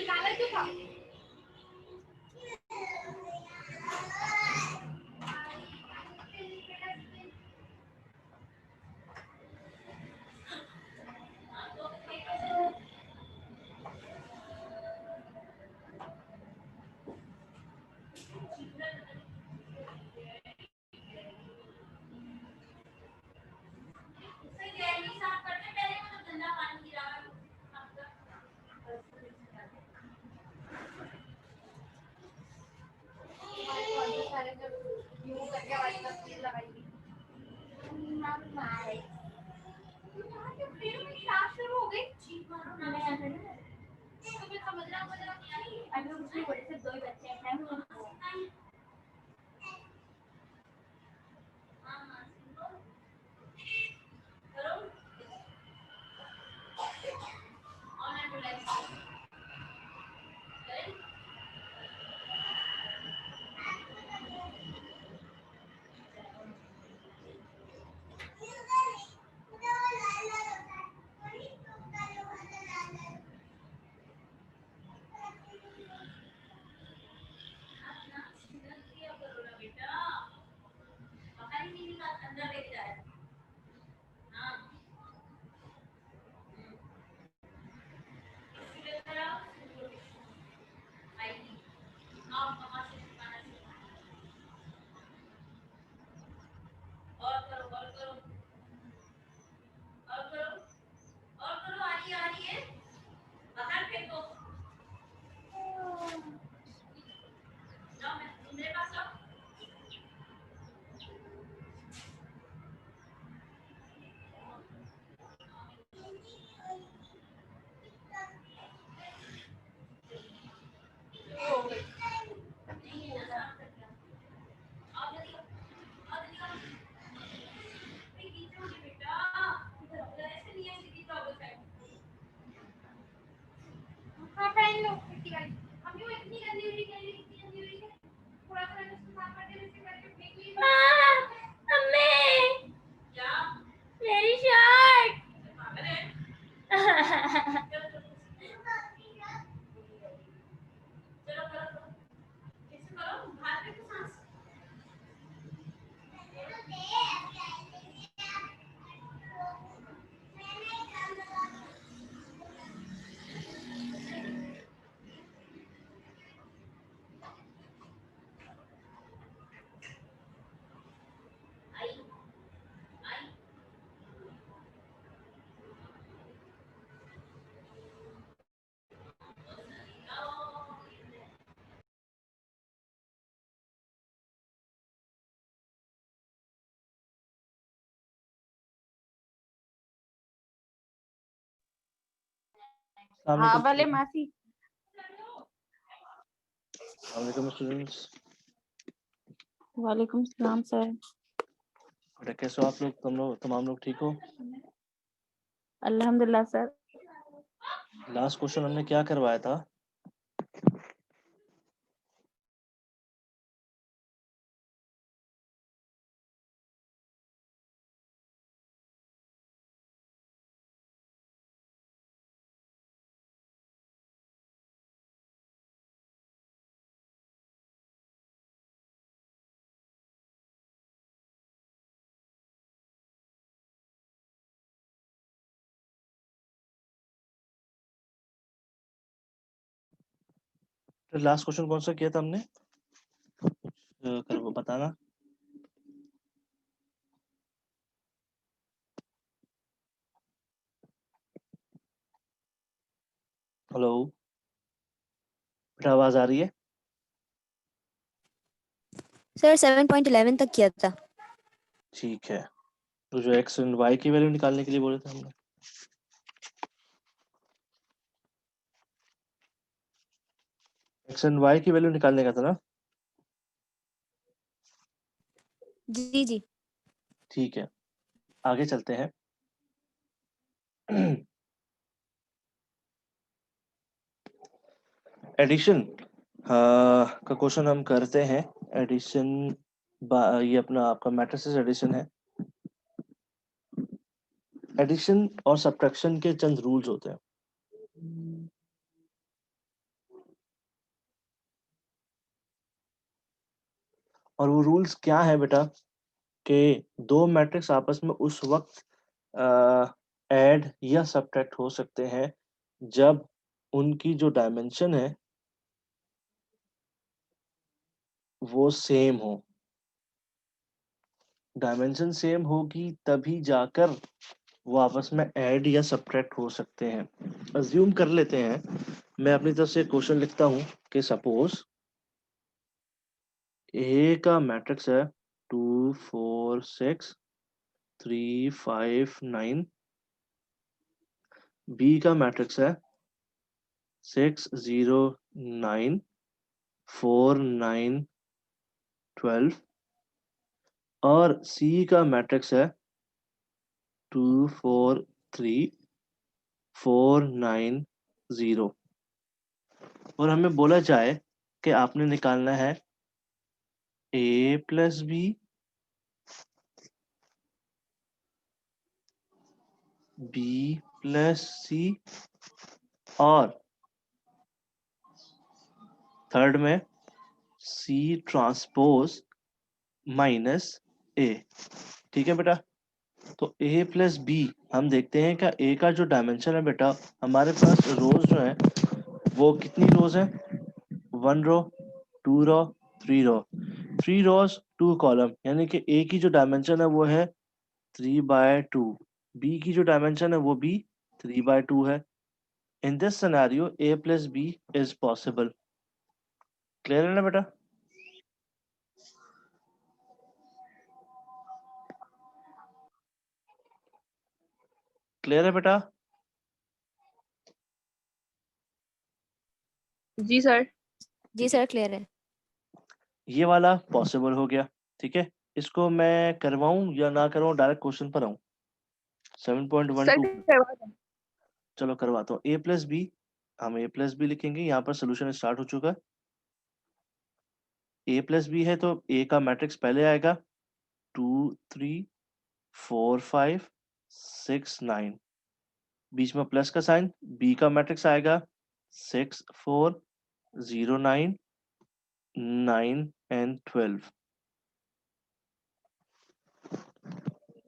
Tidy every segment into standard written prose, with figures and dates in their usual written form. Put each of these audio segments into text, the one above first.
मेरी शर्ट हाँ भले मासी। वालेकुम स्टूडेंट्स। वालेकुम सलाम सर। बेटा कैसे हो आप लोग? तमाम लोग ठीक हो? अल्हम्दुलिल्लाह सर। लास्ट क्वेश्चन हमने क्या करवाया था? लास्ट क्वेश्चन कौन सा किया था हमने? कर वो बताना। हेलो बेटा, आवाज आ रही है? सर 7.11 तक किया था। ठीक है, तो जो एक्स एंड वाई की वैल्यू निकालने के लिए बोले थे हमने, एक्स एंड वाई की वैल्यू निकालने का था ना? जी जी। ठीक है, आगे चलते हैं। एडिशन का क्वेश्चन हम करते हैं। एडिशन ये अपना आपका मैट्रिसेस एडिशन है। एडिशन और सब्ट्रैक्शन के चंद रूल्स होते हैं। और वो रूल्स क्या है बेटा कि दो मैट्रिक्स आपस में उस वक्त ऐड या सब्ट्रैक्ट हो सकते हैं जब उनकी जो डायमेंशन है वो सेम हो। डायमेंशन सेम होगी तभी जाकर वो आपस में ऐड या सब्ट्रैक्ट हो सकते हैं। अज्यूम कर लेते हैं, मैं अपनी तरफ से क्वेश्चन लिखता हूं कि सपोज ए का मैट्रिक्स है 2 4 6 3 5 9, बी का मैट्रिक्स है 6 0 9 4 9 12 और सी का मैट्रिक्स है 2 4 3 4 9 0। और हमें बोला जाए कि आपने निकालना है ए प्लस बी बी प्लस सी और थर्ड में सी ट्रांसपोज माइनस ए। ठीक है बेटा, तो ए प्लस बी हम देखते हैं क्या ए का जो डायमेंशन है बेटा, हमारे पास रोज जो है वो कितनी रोज है, 1 रो 2 रो 3 रो, 3 रोज 2 कॉलम, यानी कि ए की जो डायमेंशन है वो है 3/2, बी की जो डायमेंशन है वो भी 3/2 है। In this scenario A plus B is possible. Clear है ना बेटा? क्लियर है बेटा? जी सर। जी सर क्लियर है। ये वाला पॉसिबल हो गया। ठीक है, इसको मैं करवाऊं या ना करवाऊं, डायरेक्ट क्वेश्चन पर आऊं? 7.12 करवा दें। चलो करवाता हूँ। ए प्लस बी, हम ए प्लस बी लिखेंगे, यहाँ पर सोल्यूशन स्टार्ट हो चुका है। ए प्लस बी है तो ए का मैट्रिक्स पहले आएगा 2 3 4 5 6 9, बीच में प्लस का साइन। बी का मैट्रिक्स आएगा 6 4 0 9 9 एंड 12।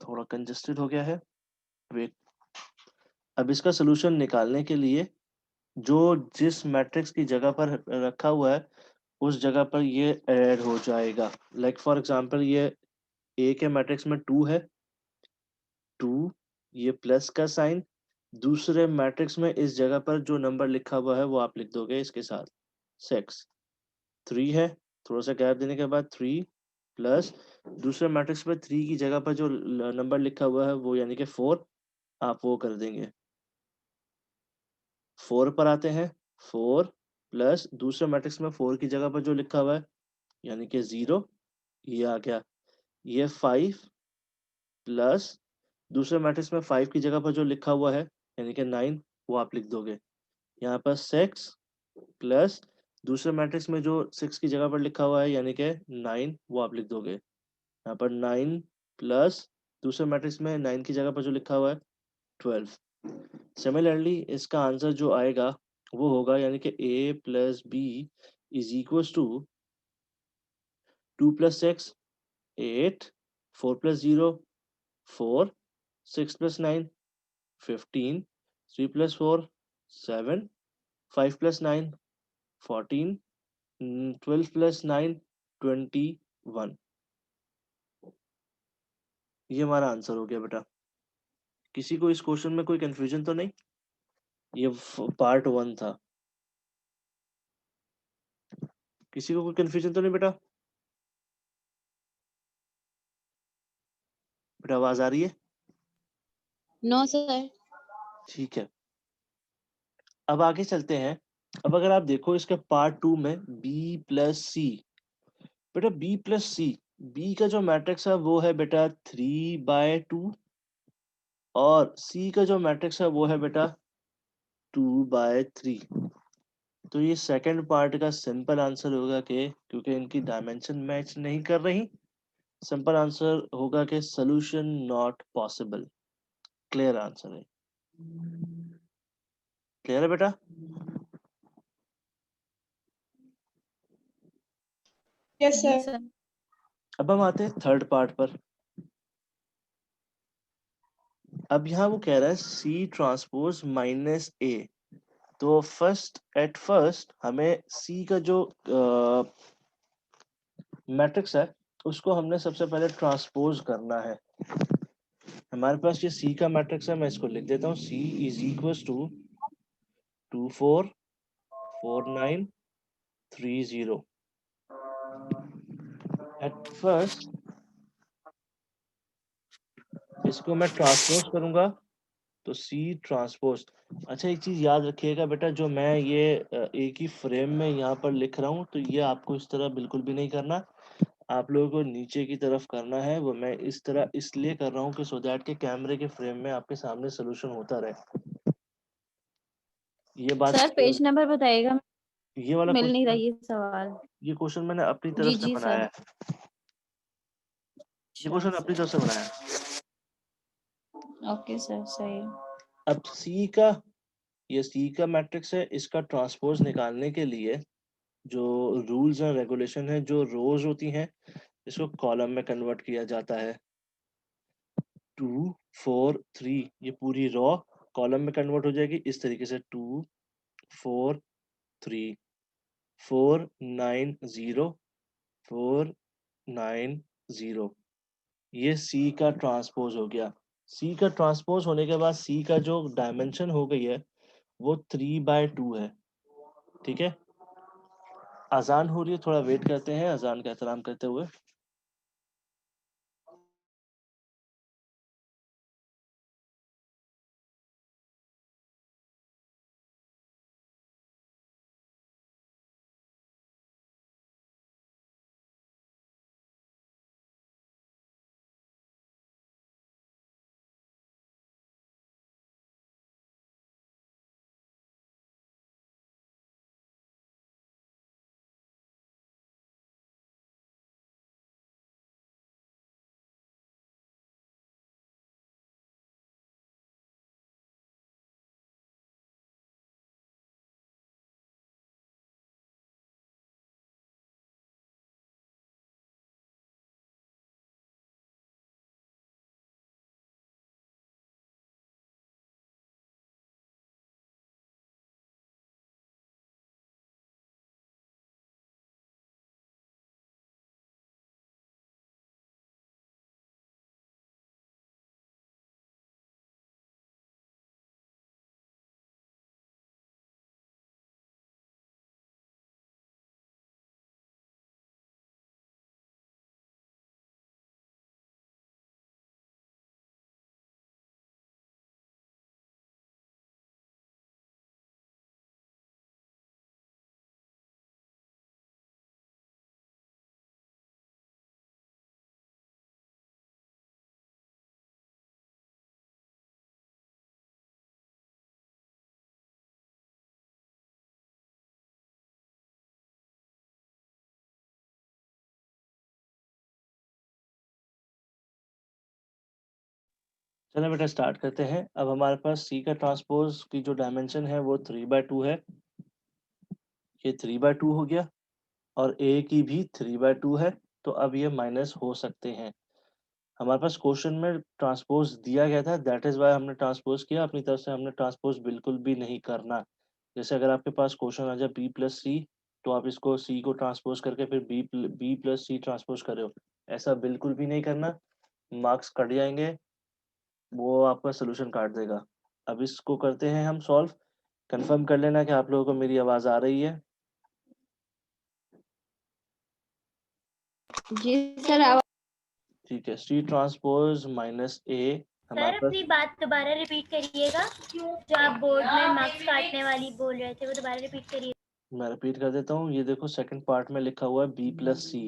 थोड़ा कंजेस्टेड हो गया है, वेट। अब इसका सोल्यूशन निकालने के लिए जो जिस मैट्रिक्स की जगह पर रखा हुआ है उस जगह पर ये ऐड हो जाएगा। लाइक फॉर एग्जांपल ये ए के मैट्रिक्स में 2 है, 2, ये प्लस का साइन, दूसरे मैट्रिक्स में इस जगह पर जो नंबर लिखा हुआ है वो आप लिख दोगे इसके साथ 6। 3 है, थोड़ा सा गैप देने के बाद 3 प्लस दूसरे मैट्रिक्स में 3 की जगह पर जो नंबर लिखा हुआ है वो यानी कि 4, आप वो कर देंगे। 4 पर आते हैं, 4 प्लस दूसरे मैट्रिक्स में 4 की जगह पर जो लिखा हुआ है यानी कि 0, ये आ गया। ये 5 प्लस दूसरे मैट्रिक्स में 5 की जगह पर जो लिखा हुआ है यानी कि 9, वो आप लिख दोगे। यहाँ पर 6 प्लस दूसरे मैट्रिक्स में जो 6 की जगह पर लिखा हुआ है यानी कि 9, वो आप लिख दोगे। यहाँ पर 9 प्लस दूसरे मैट्रिक्स में 9 की जगह पर जो लिखा हुआ है 12। सिमिलरली इसका आंसर जो आएगा वो होगा यानी कि a plus B is equals to 2 plus 6 8, 4 plus 0 4, 6 plus 9 15, 3 plus 4 7, 5 plus 9 14, 12 plus 9 21। ये हमारा आंसर हो गया बेटा। किसी को इस क्वेश्चन में कोई कंफ्यूजन तो नहीं? ये पार्ट 1 था। किसी को कोई कंफ्यूजन तो नहीं बेटा? बेटा आवाज आ रही है? No sir. ठीक है, अब आगे चलते हैं। अब अगर आप देखो इसके पार्ट 2 में b प्लस सी, बेटा b प्लस सी, बी का जो मैट्रिक्स है वो है बेटा 3/2 और सी का जो मैट्रिक्स है वो है बेटा 2/3। तो ये सेकंड पार्ट का सिंपल आंसर होगा कि क्योंकि इनकी डायमेंशन मैच नहीं कर रही, सिंपल आंसर होगा कि solution not possible. Clear answer है। क्लियर है बेटा? Yes sir. अब हम आते हैं थर्ड पार्ट पर। अब यहाँ वो कह रहा है सी ट्रांसपोज माइनस ए। तो एट फर्स्ट हमें सी का जो मैट्रिक्स है उसको हमने सबसे पहले ट्रांसपोज करना है। हमारे पास ये सी का मैट्रिक्स है, मैं इसको लिख देता हूँ। C is equal to 2 4 4 9 3 0। At first इसको मैं ट्रांसपोज करूंगा तो सी ट्रांसपोज। अच्छा, एक चीज याद रखिएगा बेटा, जो मैं ये एक ही फ्रेम में यहाँ पर लिख रहा हूँ तो ये आपको इस तरह बिल्कुल भी नहीं करना। आप लोगों को नीचे की तरफ करना है। वो मैं इस तरह इसलिए कर रहा हूँ कि सो दैट के कैमरे के फ्रेम में आपके सामने सोल्यूशन होता रहे। ये बात सर पेज नंबर बताइएगा, ये वाला मिल नहीं क्वेश्चन, रही है सवाल। ये क्वेश्चन मैंने अपनी तरफ जी से जी बनाया सर। है। ये अच्छा क्वेश्चन अपनी तरफ से सर, बनाया है। ओके सर, सही। अब ये सी का मैट्रिक्स है, इसका ट्रांसपोज निकालने के लिए जो रूल्स एंड रेगुलेशन है, जो रोज होती हैं इसको कॉलम में कन्वर्ट किया जाता है। 2 4 3 ये पूरी रॉ कॉलम में कन्वर्ट हो जाएगी इस तरीके से। 2 4 3 4 9 0 4 9 0। ये सी का ट्रांसपोज हो गया। सी का ट्रांसपोज होने के बाद सी का जो डायमेंशन हो गई है वो 3/2 है। ठीक है, अजान हो रही है, थोड़ा वेट करते हैं अजान का एहतराम करते हुए। चलो बेटा स्टार्ट करते हैं। अब हमारे पास सी का ट्रांसपोज की जो डायमेंशन है वो 3/2 है। ये 3/2 हो गया और ए की भी 3/2 है। तो अब ये माइनस हो सकते हैं। हमारे पास क्वेश्चन में ट्रांसपोज दिया गया था, दैट इज वाई हमने ट्रांसपोज किया। अपनी तरफ से हमने ट्रांसपोज बिल्कुल भी नहीं करना। जैसे अगर आपके पास क्वेश्चन आ जाए बी प्लस सी, तो आप इसको सी को ट्रांसपोज करके फिर बी प्लस सी ट्रांसपोज कर रहे हो, ऐसा बिल्कुल भी नहीं करना। मार्क्स कट जाएंगे, वो आपका सोल्यूशन काट देगा। अब इसको करते हैं हम सॉल्व। कंफर्म कर लेना कि आप लोगों को मेरी आवाज आ रही है। जी सर, आवाज। ठीक है, सी ट्रांसपोज माइनस ए हमारे सर पास। अपनी बात दोबारा रिपीट करिएगा, जो आप बोर्ड में मार्क्स काटने वाली बोल रहे थे वो दोबारा रिपीट करिए। मैं रिपीट कर देता हूँ। ये देखो सेकंड पार्ट में लिखा हुआ है बी प्लस सी।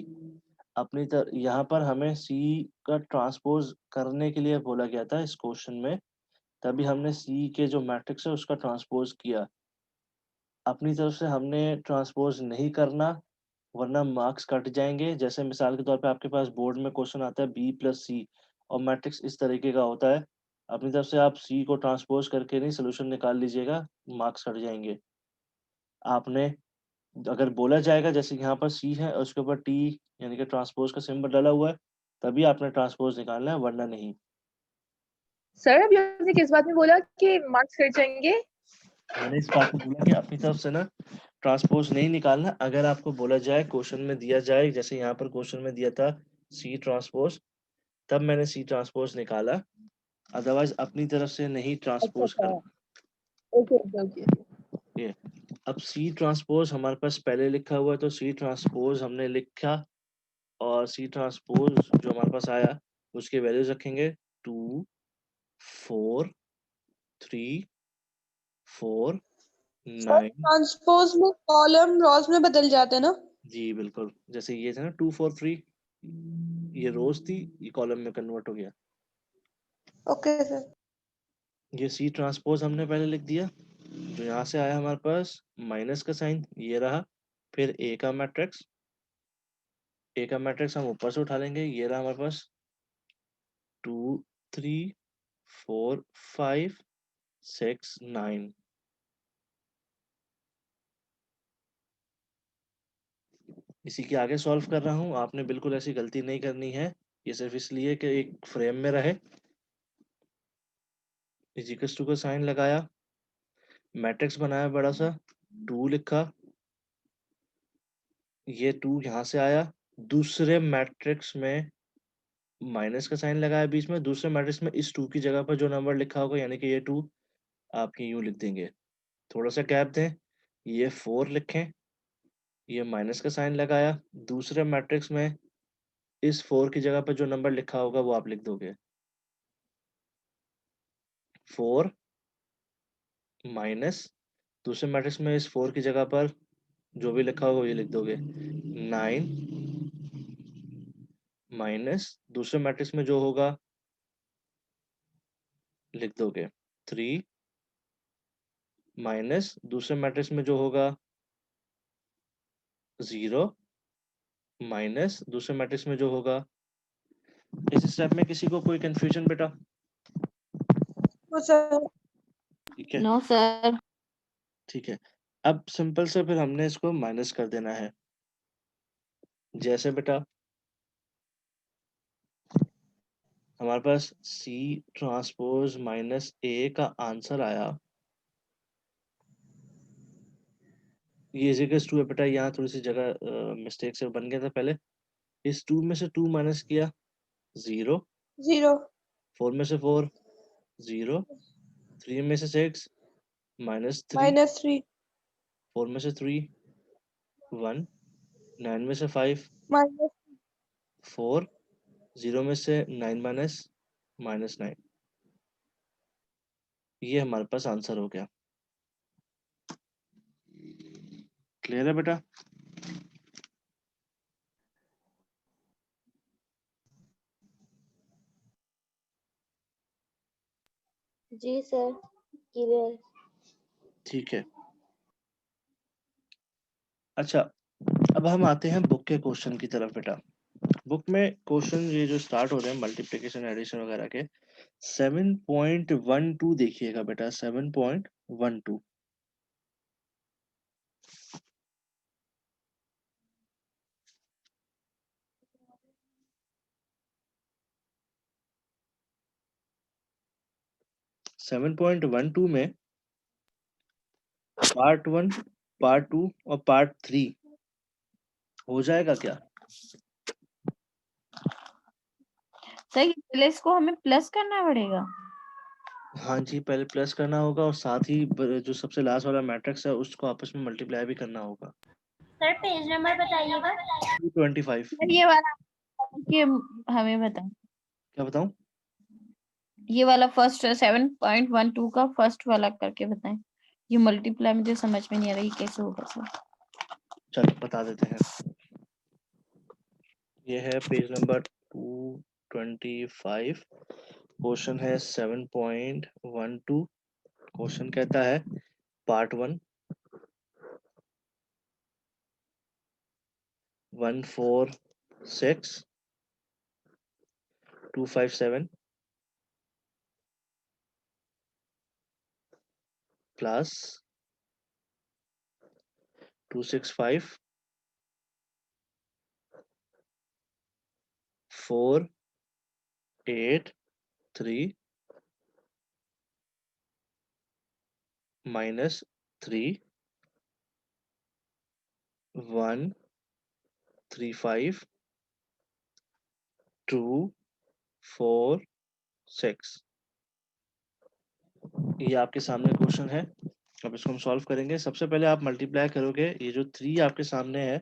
अपनी यहाँ पर हमें सी का ट्रांसपोज करने के लिए बोला गया था इस क्वेश्चन में, तभी हमने सी के जो मैट्रिक्स है उसका ट्रांसपोज किया। अपनी तरफ से हमने ट्रांसपोज नहीं करना, वरना मार्क्स कट जाएंगे। जैसे मिसाल के तौर पे आपके पास बोर्ड में क्वेश्चन आता है बी प्लस सी और मैट्रिक्स इस तरीके का होता है, अपनी तरफ से आप सी को ट्रांसपोज करके नहीं सोल्यूशन निकाल लीजिएगा, मार्क्स कट जाएंगे। आपने अगर बोला जाएगा जैसे यहाँ पर सी है और उसके ऊपर टी यानी कि ट्रांसपोज का सिंबल डाला हुआ है, तभी आपने ट्रांसपोज निकालना है, वरना नहीं। सर अभी आपने किस बात में बोला कि मार्क्स कट जाएंगे? मैंने इस बात को बोला कि अपनी तरफ से ना ट्रांसपोज नहीं निकालना। अगर आपको बोला जाए, क्वेश्चन में दिया जाए, जैसे यहाँ पर क्वेश्चन में दिया था सी ट्रांसपोज, तब मैंने सी ट्रांसपोज निकाला, अदरवाइज अपनी तरफ से नहीं अच्छा ट्रांसपोज अच्छा, करना। Okay okay okay. ये अब सी ट्रांसपोज हमारे पास पहले लिखा हुआ है, तो सी ट्रांसपोज हमने लिखा, और सी ट्रांसपोज जो हमारे पास आया उसके वैल्यूज रखेंगे 2 4 3 4 सर 9। ट्रांसपोज में कॉलम रॉज में बदल जाते हैं ना? जी बिल्कुल, जैसे ये था ना 2 4 3, ये रोज थी, ये कॉलम में कन्वर्ट हो गया। Okay sir. ये सी ट्रांसपोज हमने पहले लिख दिया, जो यहाँ से आया हमारे पास माइनस का साइन, ये रहा। फिर ए का मैट्रिक्स, ए का मैट्रिक्स हम ऊपर से उठा लेंगे, ये रहा हमारे पास 2 3 4 5 6 9। इसी के आगे सॉल्व कर रहा हूँ, आपने बिल्कुल ऐसी गलती नहीं करनी है, ये सिर्फ इसलिए कि एक फ्रेम में रहे। इजिकल्स टू का साइन लगाया, मैट्रिक्स बनाया बड़ा सा, 2 लिखा, ये 2 यहाँ से आया, दूसरे मैट्रिक्स में माइनस का साइन लगाया बीच में, दूसरे मैट्रिक्स में इस 2 की जगह पर जो नंबर लिखा होगा यानी कि ये 2 आपके यूं लिख देंगे। थोड़ा सा गैप दें, ये 4 लिखें, ये माइनस का साइन लगाया, दूसरे मैट्रिक्स में इस 4 की जगह पर जो नंबर लिखा होगा वो आप लिख दोगे, 4 माइनस, दूसरे मैट्रिक्स में इस 4 की जगह पर जो भी लिखा होगा ये लिख दोगे, 9 माइनस, दूसरे मैट्रिक्स में जो होगा लिख दोगे 3 माइनस, दूसरे मैट्रिक्स में जो होगा 0 माइनस, दूसरे मैट्रिक्स में जो होगा। इस स्टेप में किसी को कोई कंफ्यूजन बेटा? तो सर ठीक है, नो सर। ठीक है। अब सिंपल से फिर हमने इसको माइनस कर देना है, जैसे बेटा हमारे पास सी ट्रांसपोज माइनस ए का आंसर आया, ये इजिकल्स टू है बेटा, यहाँ थोड़ी सी जगह मिस्टेक से बन गया था पहले। इस 2 में से 2 माइनस किया 0, 0 4 में से 4 0, 3 में से 6 -3, -3 4 में से 3 1, 9 में से 5 माइनस 4, 0 में से 9 माइनस -9। ये हमारे पास आंसर हो गया। क्लियर है बेटा? जी सर, क्लियर। ठीक है। अच्छा, अब हम आते हैं बुक के क्वेश्चन की तरफ बेटा। बुक में क्वेश्चन ये जो स्टार्ट हो रहे हैं मल्टीप्लिकेशन एडिशन वगैरह के, 7.12 देखिएगा बेटा, 7.12। सेवन पॉइंट वन टू में पार्ट 1, पार्ट 2 और पार्ट 3 हो जाएगा क्या? सर पहले इसको हमें प्लस करना पड़ेगा। हाँ जी, पहले प्लस करना होगा और साथ ही जो सबसे लास्ट वाला मैट्रिक्स है उसको आपस में मल्टीप्लाई भी करना होगा। सर पेज नंबर बताइएगा। 225। सर ये वाला कि हमें बताएं, क्या बताऊं? ये वाला फर्स्ट 7.12 का फर्स्ट वाला करके बताएं। ये मल्टीप्लाई मुझे समझ में नहीं आ रहा, ये कैसे होगा सर? चलो बता देते हैं। ये है पेज नंबर 225, क्वेश्चन है 7.12। क्वेश्चन कहता है पार्ट 1 146 257 प्लस 265 4 8 3 minus 3 1 3 5 2 4 6। ये आपके सामने क्वेश्चन है। अब इसको हम सॉल्व करेंगे। सबसे पहले आप मल्टीप्लाई करोगे, ये जो 3 आपके सामने है,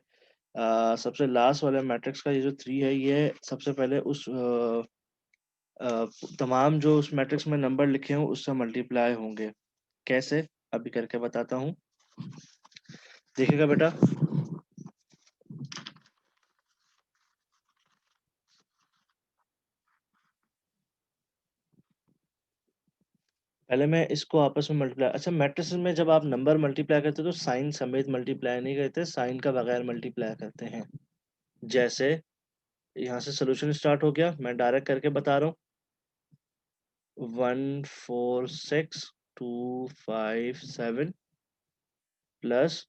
सबसे लास्ट वाले मैट्रिक्स का ये जो 3 है, ये सबसे पहले उस तमाम जो उस मैट्रिक्स में नंबर लिखे हों उससे मल्टीप्लाई होंगे। कैसे, अभी करके बताता हूँ, देखिएगा बेटा। पहले मैं इसको आपस में मल्टीप्लाई, अच्छा मैट्रिक्स में जब आप नंबर मल्टीप्लाई करते हो तो साइन समेत मल्टीप्लाई नहीं करते, साइन का बगैर मल्टीप्लाई करते हैं। जैसे यहाँ से सोल्यूशन स्टार्ट हो गया, मैं डायरेक्ट करके बता रहा हूँ। 1 4 6 2 5 7 प्लस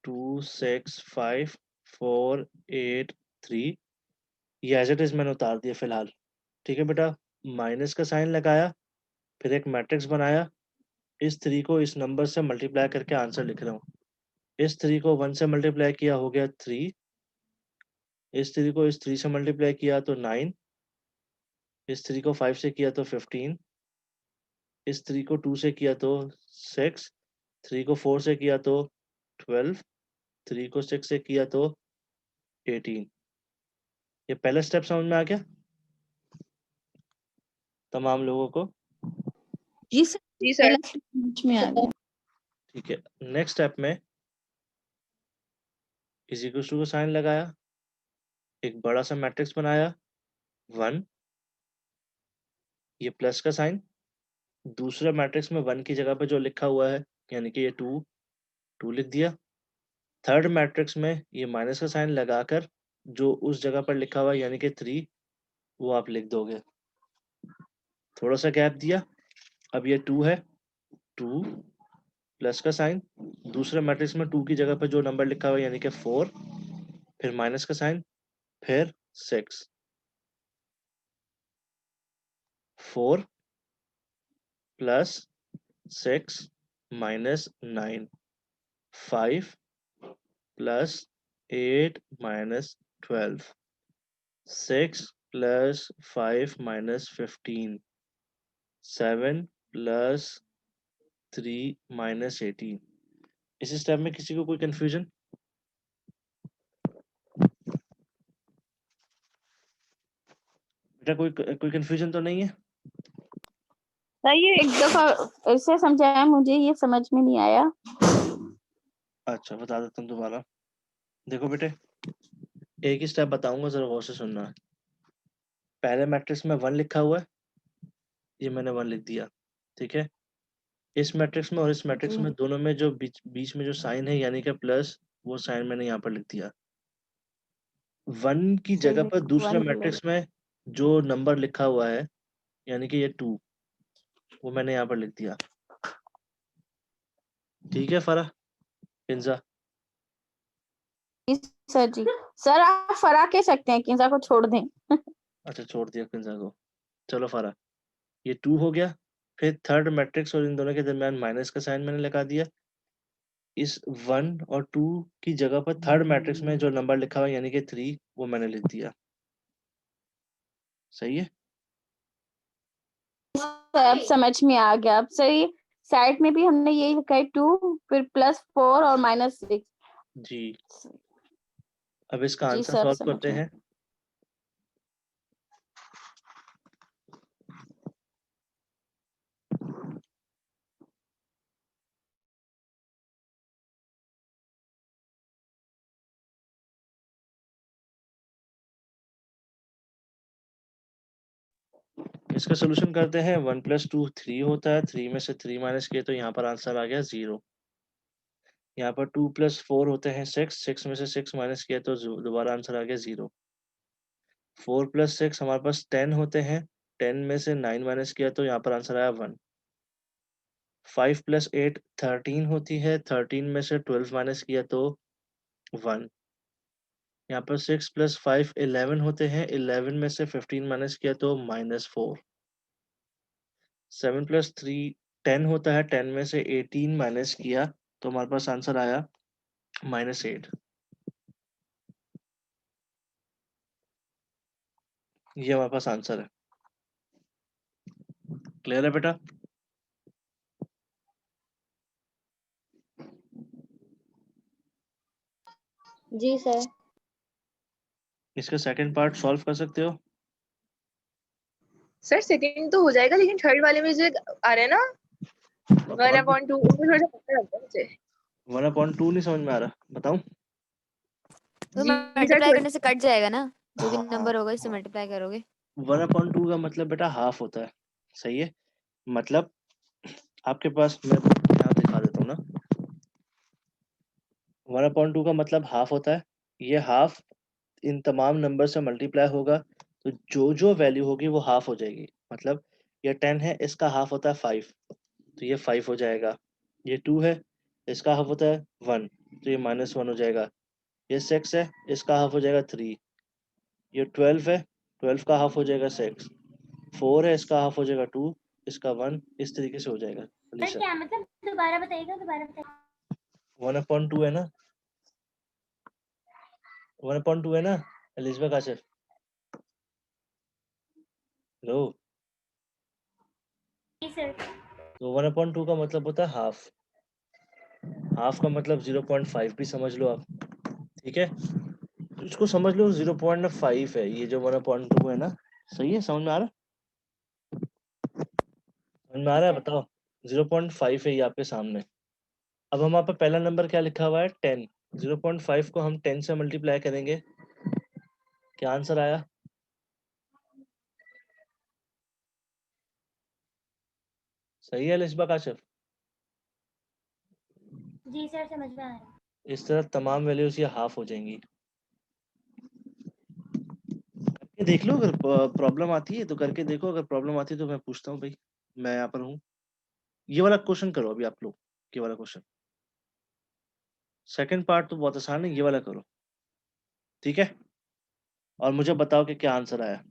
2 6 5 4 8 3, ये एज इट इज मैंने उतार दिया फिलहाल। ठीक है बेटा, माइनस का साइन लगाया, फिर एक मैट्रिक्स बनाया, इस 3 को इस नंबर से मल्टीप्लाई करके आंसर लिख रहा हूँ। इस 3 को 1 से मल्टीप्लाई किया हो गया 3, इस 3 को इस 3 से मल्टीप्लाई किया तो 9, इस 3 को 5 से किया तो 15, इस 3 को 2 से किया तो 6, 3 को 4 से किया तो 12, 3 को 6 से किया तो 18। ये पहला स्टेप समझ में आ गया तमाम लोगों को? जी सर, जी सर। पहला step समझ में आ गया। ठीक है, नेक्स्ट स्टेप में इज इक्वल टू को साइन लगाया, एक बड़ा सा मैट्रिक्स बनाया 1, ये प्लस का साइन, दूसरे मैट्रिक्स में 1 की जगह पे जो लिखा हुआ है यानी कि ये 2 लिख दिया। थर्ड मैट्रिक्स में ये माइनस का साइन लगाकर जो उस जगह पर लिखा हुआ है यानी कि 3, वो आप लिख दोगे। थोड़ा सा गैप दिया, अब ये 2 है, 2 प्लस का साइन, दूसरे मैट्रिक्स में 2 की जगह पर जो नंबर लिखा हुआ है यानी कि 4, फिर माइनस का साइन, फिर 6, 4 plus 6 minus 9, 5 plus 8 minus 12, 6 plus 5 minus 15, 7 plus 3 minus 18। इस स्टेप में किसी को कोई कंफ्यूजन? बेटा कोई कंफ्यूजन तो नहीं है? सर ये एक दफा ऐसे समझाया, मुझे ये समझ में नहीं आया। अच्छा, बता देता हूँ दोबारा। देखो बेटे, एक ही स्टेप बताऊंगा, जरा गौर से सुनना। पहले मैट्रिक्स में 1 लिखा हुआ है, ये मैंने 1 लिख दिया। ठीक है, इस मैट्रिक्स में और इस मैट्रिक्स में दोनों में जो बीच में जो साइन है यानी कि प्लस, वो साइन मैंने यहाँ पर लिख दिया। 1 की जगह पर दूसरे मैट्रिक्स में जो नंबर लिखा हुआ है यानी कि ये 2, वो मैंने यहाँ पर लिख दिया। ठीक है फरा, किंजा? सर जी, सर आप फरा कह सकते हैं, किंजा को छोड़ दें। अच्छा, छोड़ दिया किंजा को। चलो फरा, ये 2 हो गया, फिर थर्ड मैट्रिक्स और इन दोनों के दरमियान माइनस का साइन मैंने लगा दिया। इस 1 और 2 की जगह पर थर्ड मैट्रिक्स में जो नंबर लिखा हुआ है यानी कि 3, वो मैंने लिख दिया। सही है? सर अब समझ में आ गया। अब सही, साइड में भी हमने यही लिखा है 2, फिर +4 और -6। जी, अब इसका जी आंसर सर, सॉल्व समझ करते में। हैं। इसका सोल्यूशन करते हैं। 1 + 2 3 होता है, 3 में से 3 माइनस किए तो यहाँ पर आंसर आ गया 0। यहाँ पर 2 + 4 होते हैं 6, 6 में से 6 माइनस किया तो दोबारा आंसर आ गया 0। 4 + 6 हमारे पास 10 होते हैं, 10 में से 9 माइनस किया तो यहाँ पर आंसर आया 1। 5 प्लस 8 13 होती है, 13 में से 12 माइनस किया तो 1। यहाँ पर 6 प्लस 5 11 होते हैं, 11 में से 15 माइनस किया तो -4। 7 प्लस 3 10 होता है, 10 में से 18 माइनस किया तो हमारे पास आंसर आया -8। ये हमारे पास आंसर है। क्लियर है बेटा? जी सर। इसका सेकंड पार्ट सॉल्व कर सकते हो? सर सेकंड तो हो जाएगा, लेकिन थर्ड वाले में जो आ रहा है ना 1/2 उसमें थोड़ा सा पता लगता है मुझे। 1/2 नहीं समझ में आ रहा, बताऊं? तो जी सर मल्टीप्लाई करने से कट जाएगा ना, जो भी हाँ, नंबर होगा इससे मल्टीप्लाई करोगे। 1/2 का मतलब बेटा हाफ होता है। सही है, मतलब आपके पास मैं यहाँ दिखा देता हूँ ना। 1/2 का मतलब हाफ होता है। ये हाफ इन तमाम नंबर से मल्टीप्लाई होगा तो जो जो वैल्यू होगी वो हाफ हो जाएगी। मतलब ये 10 है, इसका हाफ होता है 5, तो ये 5 हो जाएगा। ये 2 है, इसका हाफ होता है 1, तो ये -1 हो जाएगा। ये 6 है, इसका हाफ हो जाएगा 3। ये 12 है, 12 का हाफ हो जाएगा 6। 4 है, इसका हाफ हो जाएगा 2, इसका 1। इस तरीके से हो जाएगा। सर अलीशा, क्या मतलब, दोबारा बताइएगा, दोबारा बताइएगा। 1/2 है ना, 1/2 है ना एलिजबा काशिफ? लो, जी सर। तो 1/2 का मतलब होता है हाफ। हाफ का मतलब 0.5 भी समझ लो आप। ठीक है, तो इसको समझ लो 0.5 है ये जो 1/2 है ना। सही है, समझ में आ रहा है? समझ में आ जी रहा है, सर। बताओ। 0.5 है ये आपके सामने। अब हम यहाँ पे पहला नंबर क्या लिखा हुआ है 10। 0.5 को हम 10 से मल्टीप्लाई करेंगे, क्या आंसर आया? सही है लिस्बा काशिफ? जी सर, समझ में आ रहा है। इस तरह तमाम वैल्यूज ये हाफ हो जाएंगी। करके देख लो, अगर प्रॉब्लम आती है तो करके देखो, अगर प्रॉब्लम आती है तो मैं पूछता हूँ भाई, मैं यहाँ पर हूँ। ये वाला क्वेश्चन करो अभी आप लोग, ये वाला क्वेश्चन। सेकंड पार्ट तो बहुत आसान है, ये वाला करो। ठीक है, और मुझे बताओ कि क्या आंसर आया।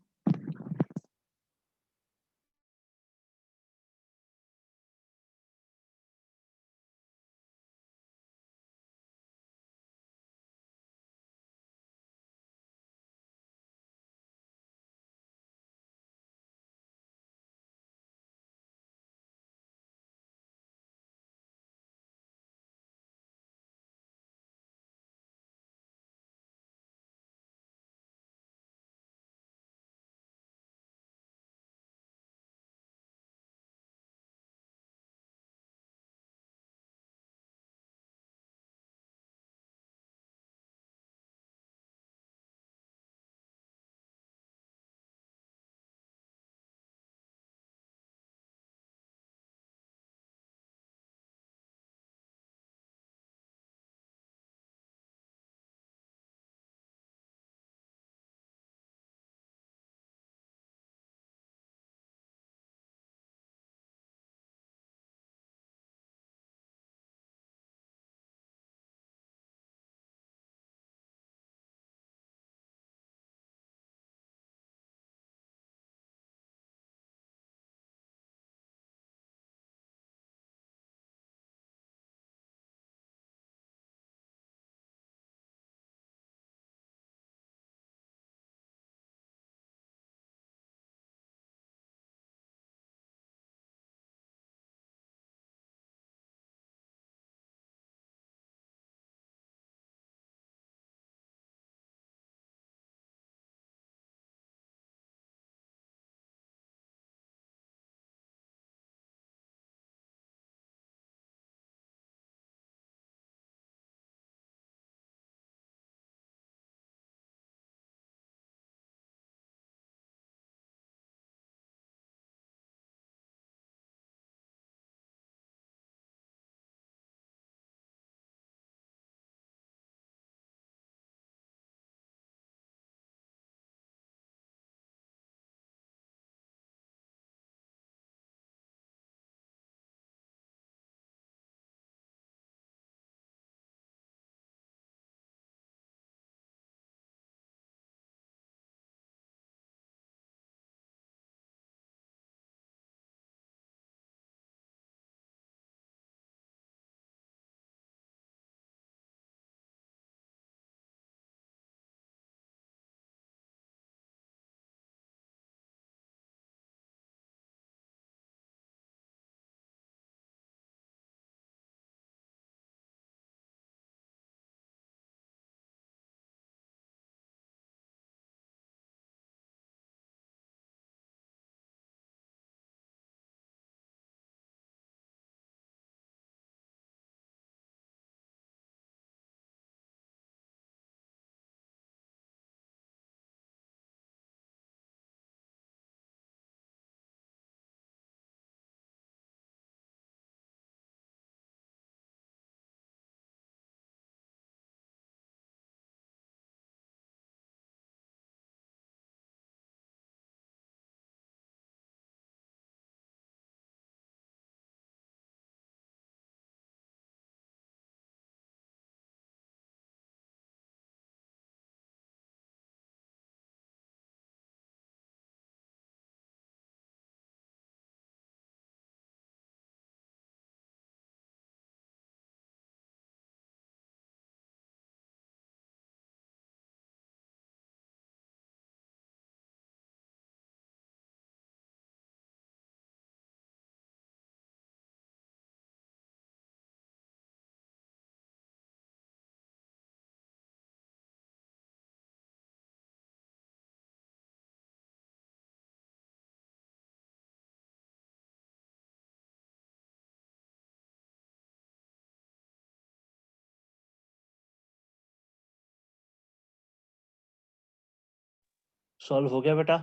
सॉल्व हो गया बेटा?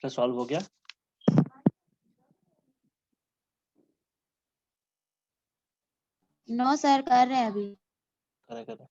बेटा सॉल्व हो गया? नो सर, कर रहे हैं अभी। करें करें।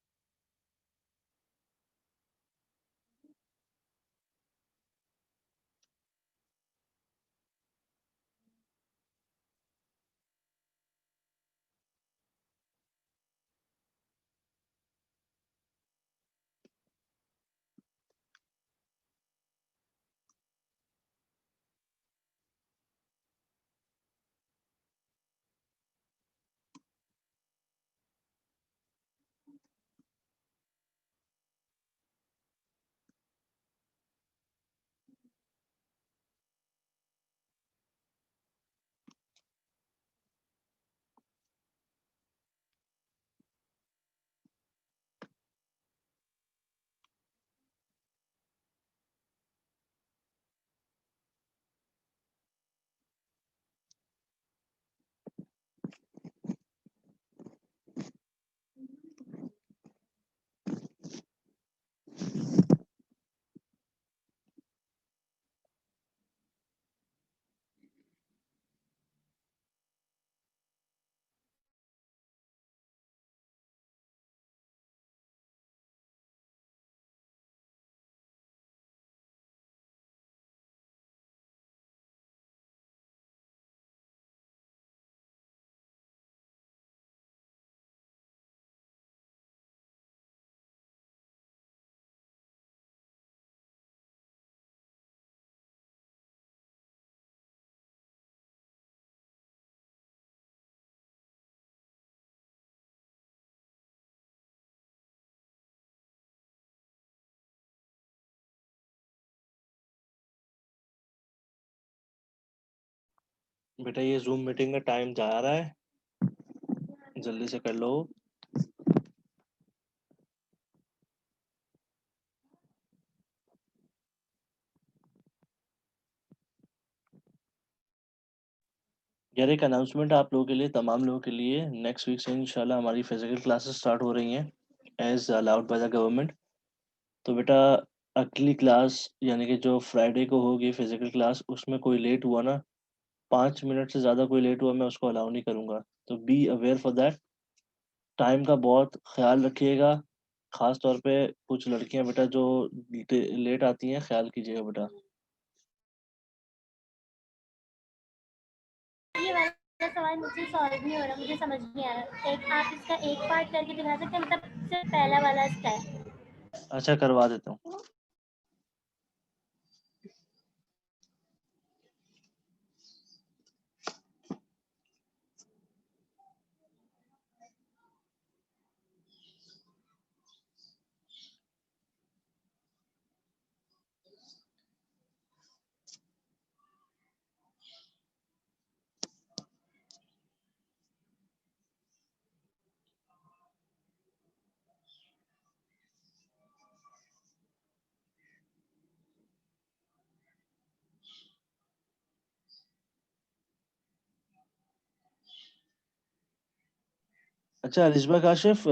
बेटा ये जूम मीटिंग का टाइम जा रहा है, जल्दी से कर लो। यार एक अनाउंसमेंट आप लोगों के लिए, तमाम लोगों के लिए, नेक्स्ट वीक से इंशाल्लाह हमारी फिजिकल क्लासेस स्टार्ट हो रही हैं as allowed by the government. तो बेटा अगली क्लास यानी कि जो फ्राइडे को होगी फिजिकल क्लास, उसमें कोई लेट हुआ ना, 5 मिनट से ज़्यादा कोई लेट हुआ मैं उसको अलाउ नहीं करूँगा। तो be aware for that. Time का बहुत ख्याल रखिएगा, खास तौर पे कुछ लड़कियां बेटा जो लेट आती हैं, ख्याल कीजिएगा बेटा। ये वाला सवाल मुझे सॉल्व नहीं हो रहा, मुझे समझ नहीं आ रहा। एक आप इसका एक पार्ट करके दिखा सकते हैं, मतलब सिर्फ पहला वाला स्टेप। अच्छा करवा देता हूँ। अच्छा रिजबा काशिफ,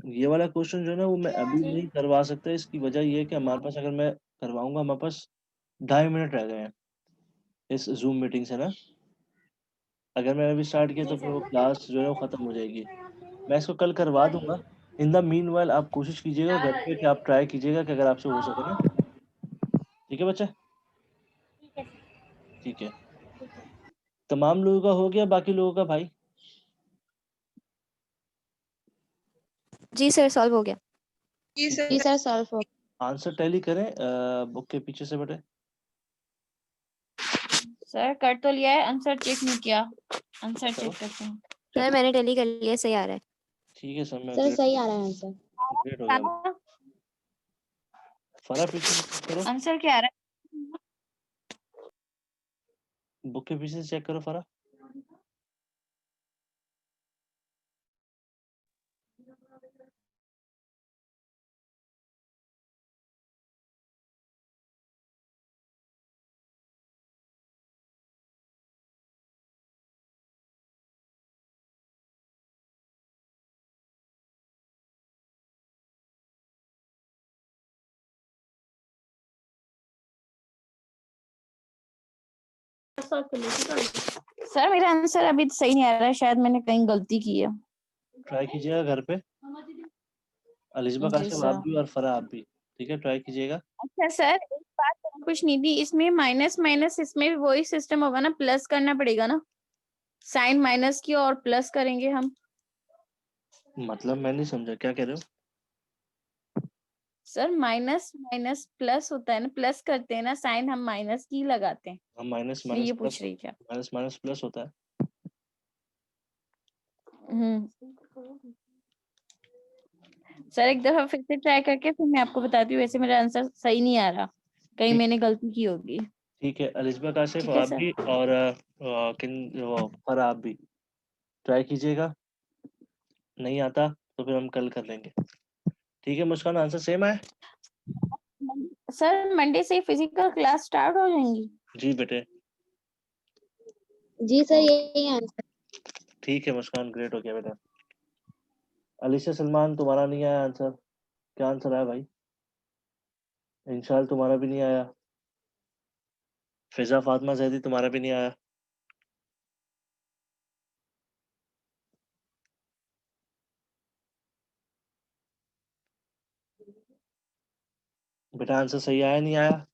ये वाला क्वेश्चन जो है ना वो मैं अभी जी नहीं करवा सकता। इसकी वजह ये है कि हमारे पास, अगर मैं करवाऊंगा, हमारे पास 2.5 मिनट रह गए हैं इस जूम मीटिंग से ना। अगर मैंने अभी स्टार्ट किया जी तो फिर वो सर। क्लास जो है वो ख़त्म हो जाएगी। मैं इसको कल करवा दूंगा। इन द मीन वाइल आप कोशिश कीजिएगा घर पे कि आप ट्राई कीजिएगा कि अगर आपसे हो सके ना। ठीक है बच्चा? ठीक है सर। ठीक है। ठीक है। तमाम लोगों का हो गया, बाकी लोगों का भाई? जी सर सॉल्व हो गया। जी जी सर। सर, सॉल्व हो। आंसर टैली करें बुक के पीछे से बेटे। सर कर तो लिया है, आंसर चेक नहीं किया। आंसर करो। चेक करते हैं। सर मैंने टैली कर लिया, सही आ रहा है। ठीक है सर, मैं सर ग्रेट सही आ रहा है आंसर। ग्रेट हो गया। फरा पीछे से चेक करो, आंसर क्या आ रहा है? बुक के पीछे से चेक करो फरा। सर मेरा आंसर अभी सही नहीं आ रहा है, शायद मैंने कहीं गलती की है। ट्राई कीजिएगा घर पे, अलिशबा जी काशिफ आप सर। भी और फरा आप भी, ठीक है, ट्राई कीजिएगा। अच्छा सर, एक बात और कुछ नहीं थी, इसमें माइनस माइनस, इसमें भी वही सिस्टम होगा ना, प्लस करना पड़ेगा ना, साइन माइनस की और प्लस करेंगे हम। मतलब मैं नहीं समझा, क्या कह रहे हो? सर माइनस माइनस प्लस होता है ना, प्लस करते हैं ना, साइन हम माइनस की लगाते हैं, हम माइनस इसलिए माइनस ये प्लस, पूछ रही थी। माइनस माइनस प्लस होता है। सर एक दफा फिर से ट्राई करके फिर मैं आपको बताती हूँ, वैसे मेरा आंसर सही नहीं आ रहा, कहीं ठीक, मैंने गलती की होगी। ठीक है अलिशबा काशिफ ठीक है आप सर। भी और फरा आप भी ट्राई कीजिएगा, नहीं आता तो फिर हम कल कर लेंगे, ठीक है। मुस्कान आंसर सेम है? सर मंडे से फिजिकल क्लास स्टार्ट हो जाएंगी? जी बेटे। जी सर, यही आंसर। ठीक है मुस्कान, ग्रेट हो गया बेटा। अलीशा सलमान तुम्हारा नहीं आया आंसर, क्या आंसर आया भाई? इंशाल तुम्हारा भी नहीं आया, फिजा फातिमा जैदी तुम्हारा भी नहीं आया। बेटा आंसर सही आया नहीं आया?